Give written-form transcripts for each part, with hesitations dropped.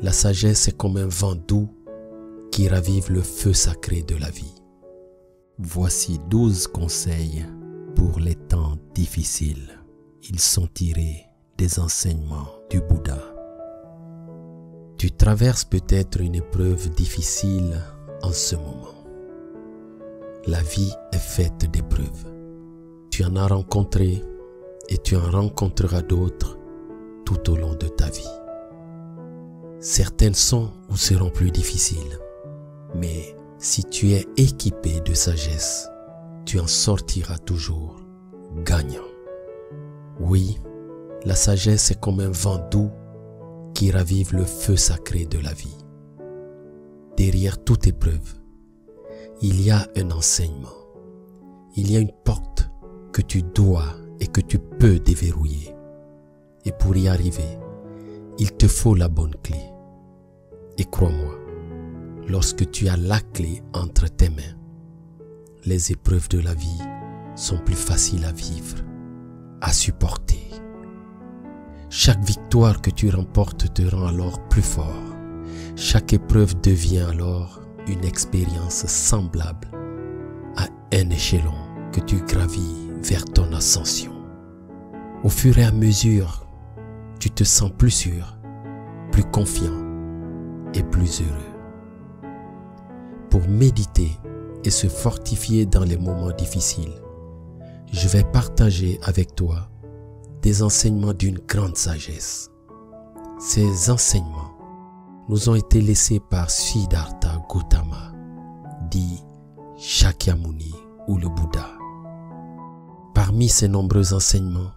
La sagesse est comme un vent doux qui ravive le feu sacré de la vie. Voici 12 conseils pour les temps difficiles. Ils sont tirés des enseignements du Bouddha. Tu traverses peut-être une épreuve difficile en ce moment. La vie est faite d'épreuves. Tu en as rencontré et tu en rencontreras d'autres tout au long de ta vie. Certaines sont ou seront plus difficiles, mais si tu es équipé de sagesse, tu en sortiras toujours gagnant. Oui, la sagesse est comme un vent doux qui ravive le feu sacré de la vie. Derrière toute épreuve, il y a un enseignement. Il y a une porte que tu dois et que tu peux déverrouiller. Et pour y arriver, il te faut la bonne clé. Et crois-moi, lorsque tu as la clé entre tes mains, les épreuves de la vie sont plus faciles à vivre, à supporter. Chaque victoire que tu remportes te rend alors plus fort. Chaque épreuve devient alors une expérience semblable à un échelon que tu gravis vers ton ascension. Au fur et à mesure, tu te sens plus sûr, plus confiant et plus heureux. Pour méditer et se fortifier dans les moments difficiles, je vais partager avec toi des enseignements d'une grande sagesse. Ces enseignements nous ont été laissés par Siddhartha Gautama, dit Shakyamuni ou le Bouddha. Parmi ces nombreux enseignements,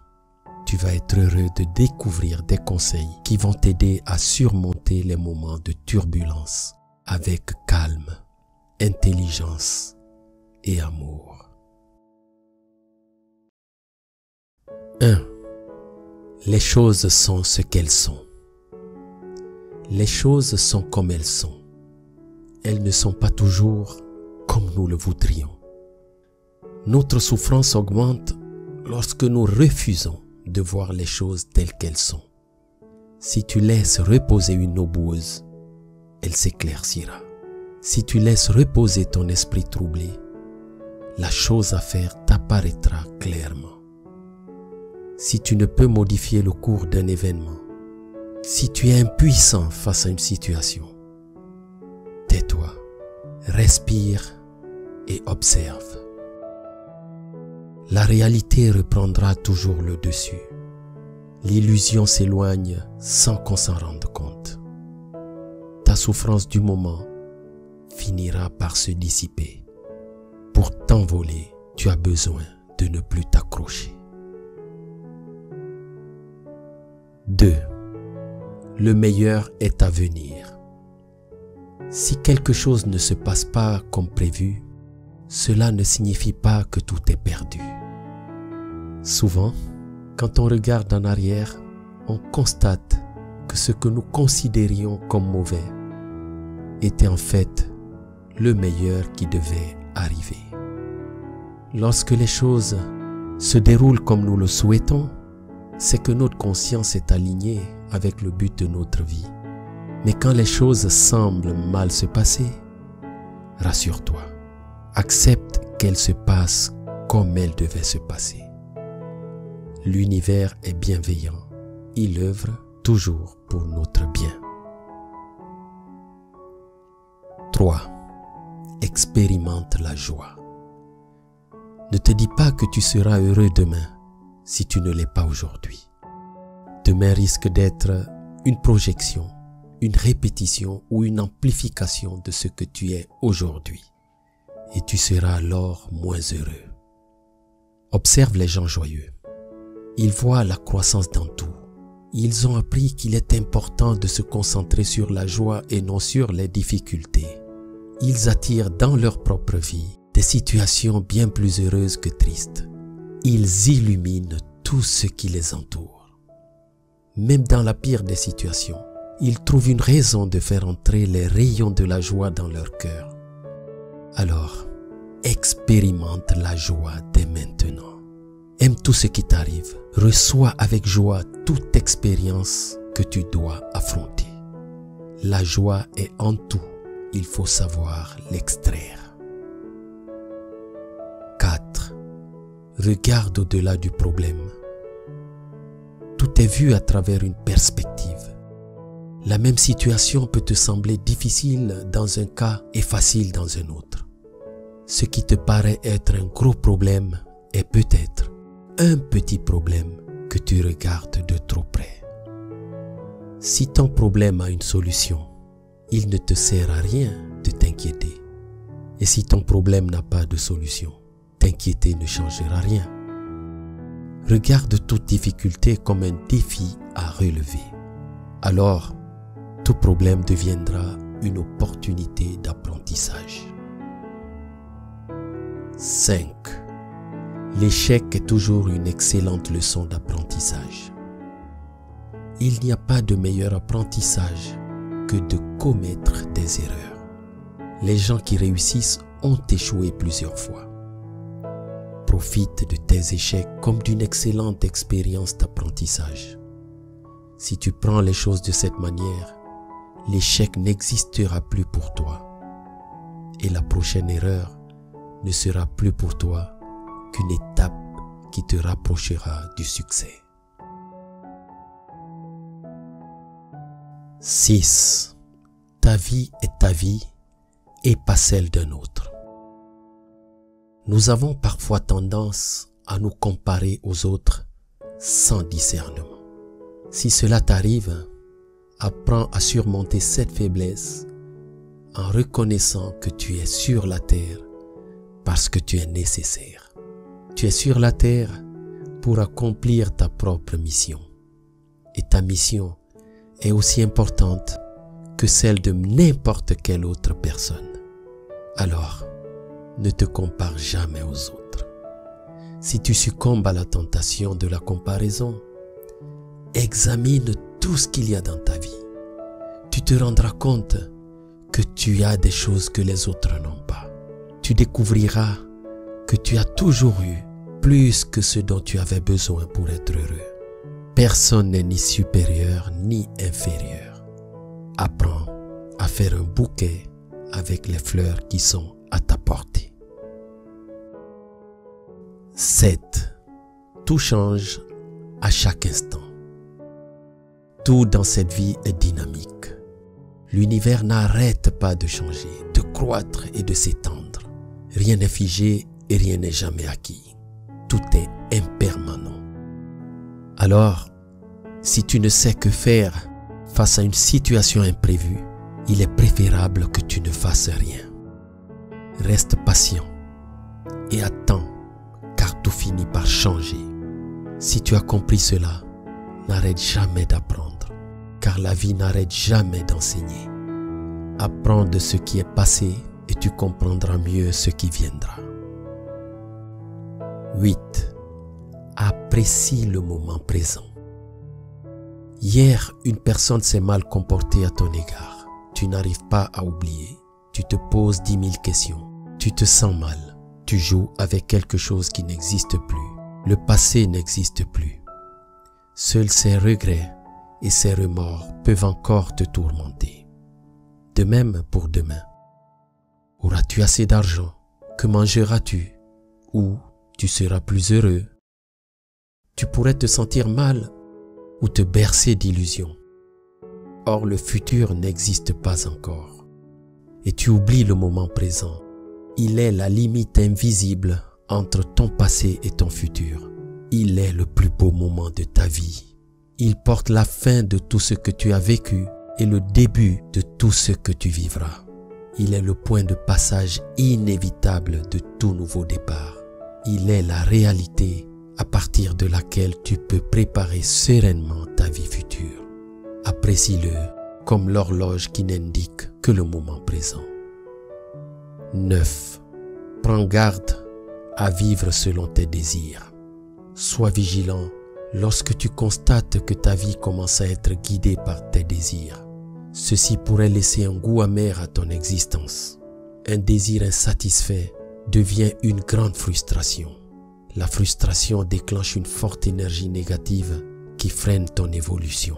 tu vas être heureux de découvrir des conseils qui vont t'aider à surmonter les moments de turbulence avec calme, intelligence et amour. 1. Les choses sont ce qu'elles sont. Les choses sont comme elles sont. Elles ne sont pas toujours comme nous le voudrions. Notre souffrance augmente lorsque nous refusons de voir les choses telles qu'elles sont. Si tu laisses reposer une eau boueuse, elle s'éclaircira. Si tu laisses reposer ton esprit troublé, la chose à faire t'apparaîtra clairement. Si tu ne peux modifier le cours d'un événement, si tu es impuissant face à une situation, tais-toi, respire et observe. La réalité reprendra toujours le dessus. L'illusion s'éloigne sans qu'on s'en rende compte. Ta souffrance du moment finira par se dissiper. Pour t'envoler, tu as besoin de ne plus t'accrocher. 2. Le meilleur est à venir. Si quelque chose ne se passe pas comme prévu, cela ne signifie pas que tout est perdu. Souvent, quand on regarde en arrière, on constate que ce que nous considérions comme mauvais était en fait le meilleur qui devait arriver. Lorsque les choses se déroulent comme nous le souhaitons, c'est que notre conscience est alignée avec le but de notre vie. Mais quand les choses semblent mal se passer, rassure-toi, accepte qu'elles se passent comme elles devaient se passer. L'univers est bienveillant, il œuvre toujours pour notre bien. 3. Expérimente la joie. Ne te dis pas que tu seras heureux demain si tu ne l'es pas aujourd'hui. Demain risque d'être une projection, une répétition ou une amplification de ce que tu es aujourd'hui. Et tu seras alors moins heureux. Observe les gens joyeux. Ils voient la croissance dans tout. Ils ont appris qu'il est important de se concentrer sur la joie et non sur les difficultés. Ils attirent dans leur propre vie des situations bien plus heureuses que tristes. Ils illuminent tout ce qui les entoure. Même dans la pire des situations, ils trouvent une raison de faire entrer les rayons de la joie dans leur cœur. Alors, expérimente la joie dès maintenant. Aime tout ce qui t'arrive. Reçois avec joie toute expérience que tu dois affronter. La joie est en tout. Il faut savoir l'extraire. 4. Regarde au-delà du problème. Tout est vu à travers une perspective. La même situation peut te sembler difficile dans un cas et facile dans un autre. Ce qui te paraît être un gros problème est peut-être un petit problème que tu regardes de trop près. Si ton problème a une solution, il ne te sert à rien de t'inquiéter. Et si ton problème n'a pas de solution, t'inquiéter ne changera rien. Regarde toute difficulté comme un défi à relever. Alors, tout problème deviendra une opportunité d'apprentissage. 5. L'échec est toujours une excellente leçon d'apprentissage. Il n'y a pas de meilleur apprentissage que de commettre des erreurs. Les gens qui réussissent ont échoué plusieurs fois. Profite de tes échecs comme d'une excellente expérience d'apprentissage. Si tu prends les choses de cette manière, l'échec n'existera plus pour toi. Et la prochaine erreur ne sera plus pour toi qu'une étape qui te rapprochera du succès. 6. Ta vie est ta vie et pas celle d'un autre. Nous avons parfois tendance à nous comparer aux autres sans discernement. Si cela t'arrive, apprends à surmonter cette faiblesse en reconnaissant que tu es sur la terre parce que tu es nécessaire. Tu es sur la terre pour accomplir ta propre mission. Et ta mission est aussi importante que celle de n'importe quelle autre personne. Alors, ne te compare jamais aux autres. Si tu succombes à la tentation de la comparaison, examine tout ce qu'il y a dans ta vie. Tu te rendras compte que tu as des choses que les autres n'ont pas. Tu découvriras que tu as toujours eu plus que ce dont tu avais besoin pour être heureux. Personne n'est ni supérieur ni inférieur. Apprends à faire un bouquet avec les fleurs qui sont à ta portée. 7. Tout change à chaque instant. Tout dans cette vie est dynamique. L'univers n'arrête pas de changer, de croître et de s'étendre. Rien n'est figé et rien n'est jamais acquis. Tout est impermanent. Alors, si tu ne sais que faire face à une situation imprévue, il est préférable que tu ne fasses rien. Reste patient et attends, car tout finit par changer. Si tu as compris cela, n'arrête jamais d'apprendre, car la vie n'arrête jamais d'enseigner. Apprends de ce qui est passé et tu comprendras mieux ce qui viendra. 8. Apprécie le moment présent. Hier, une personne s'est mal comportée à ton égard. Tu n'arrives pas à oublier. Tu te poses 10 000 questions. Tu te sens mal. Tu joues avec quelque chose qui n'existe plus. Le passé n'existe plus. Seuls ces regrets et ces remords peuvent encore te tourmenter. De même pour demain. Auras-tu assez d'argent? Que mangeras-tu? Ou tu seras plus heureux? Tu pourrais te sentir mal ou te bercer d'illusions. Or, le futur n'existe pas encore. Et tu oublies le moment présent. Il est la limite invisible entre ton passé et ton futur. Il est le plus beau moment de ta vie. Il porte la fin de tout ce que tu as vécu et le début de tout ce que tu vivras. Il est le point de passage inévitable de tout nouveau départ. Il est la réalité à partir de laquelle tu peux préparer sereinement ta vie future. Apprécie-le comme l'horloge qui n'indique que le moment présent. 9. Prends garde à vivre selon tes désirs. Sois vigilant lorsque tu constates que ta vie commence à être guidée par tes désirs. Ceci pourrait laisser un goût amer à ton existence. Un désir insatisfait devient une grande frustration. La frustration déclenche une forte énergie négative qui freine ton évolution.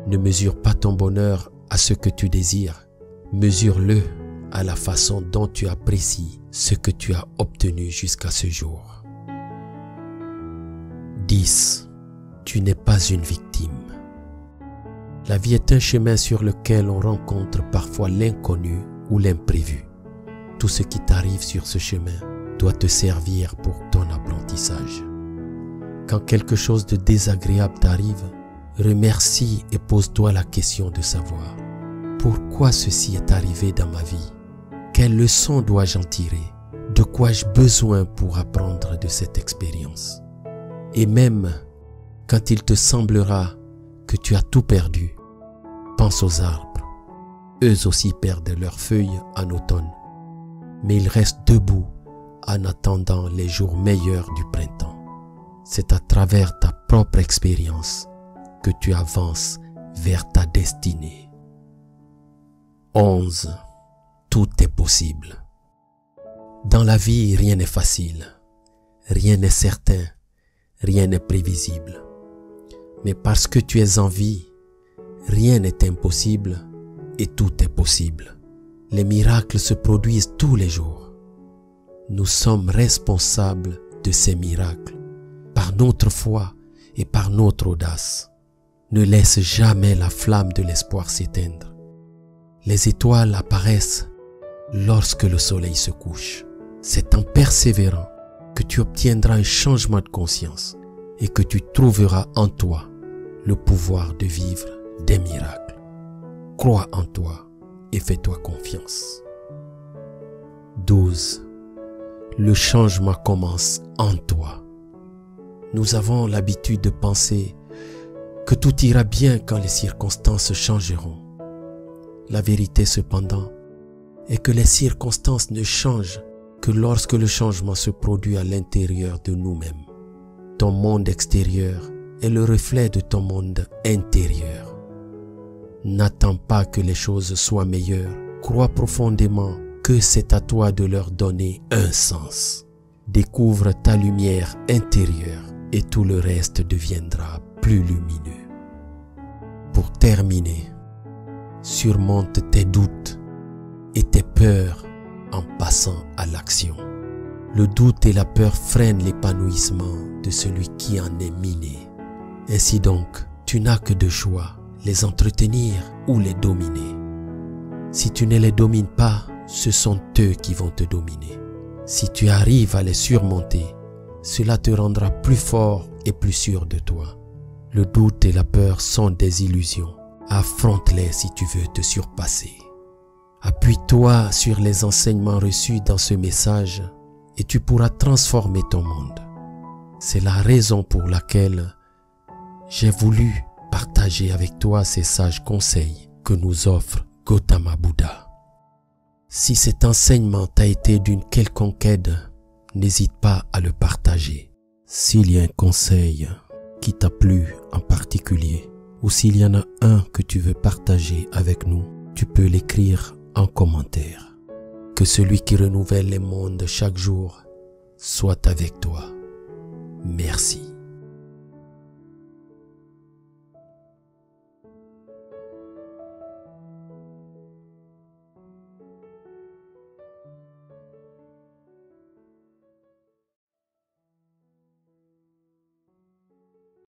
Ne mesure pas ton bonheur à ce que tu désires, mesure-le à la façon dont tu apprécies ce que tu as obtenu jusqu'à ce jour. 10. Tu n'es pas une victime. La vie est un chemin sur lequel on rencontre parfois l'inconnu ou l'imprévu. Tout ce qui t'arrive sur ce chemin doit te servir pour ton apprentissage. Quand quelque chose de désagréable t'arrive, remercie et pose-toi la question de savoir pourquoi ceci est arrivé dans ma vie. Quelle leçon dois-je en tirer? De quoi ai-je besoin pour apprendre de cette expérience? Et même quand il te semblera que tu as tout perdu, pense aux arbres. Eux aussi perdent leurs feuilles en automne, mais ils restent debout en attendant les jours meilleurs du printemps. C'est à travers ta propre expérience que tu avances vers ta destinée. 11. Tout est possible. Dans la vie, rien n'est facile, rien n'est certain, rien n'est prévisible. Mais parce que tu es en vie, rien n'est impossible et tout est possible. Les miracles se produisent tous les jours. Nous sommes responsables de ces miracles par notre foi et par notre audace. Ne laisse jamais la flamme de l'espoir s'éteindre. Les étoiles apparaissent lorsque le soleil se couche. C'est en persévérant que tu obtiendras un changement de conscience et que tu trouveras en toi le pouvoir de vivre des miracles. Crois en toi et fais-toi confiance. 12. Le changement commence en toi. Nous avons l'habitude de penser que tout ira bien quand les circonstances changeront. La vérité cependant est que les circonstances ne changent que lorsque le changement se produit à l'intérieur de nous-mêmes. Ton monde extérieur est le reflet de ton monde intérieur. N'attends pas que les choses soient meilleures. Crois profondément que c'est à toi de leur donner un sens. Découvre ta lumière intérieure et tout le reste deviendra plus lumineux. Pour terminer, surmonte tes doutes et tes peurs en passant à l'action. Le doute et la peur freinent l'épanouissement de celui qui en est miné. Ainsi donc, tu n'as que deux choix, les entretenir ou les dominer. Si tu ne les domines pas, ce sont eux qui vont te dominer. Si tu arrives à les surmonter, cela te rendra plus fort et plus sûr de toi. Le doute et la peur sont des illusions. Affronte-les si tu veux te surpasser. Appuie-toi sur les enseignements reçus dans ce message et tu pourras transformer ton monde. C'est la raison pour laquelle j'ai voulu partager avec toi ces sages conseils que nous offre Gautama Bouddha. Si cet enseignement t'a été d'une quelconque aide, n'hésite pas à le partager. S'il y a un conseil qui t'a plu en particulier, ou s'il y en a un que tu veux partager avec nous, tu peux l'écrire en commentaire. Que celui qui renouvelle les mondes chaque jour soit avec toi.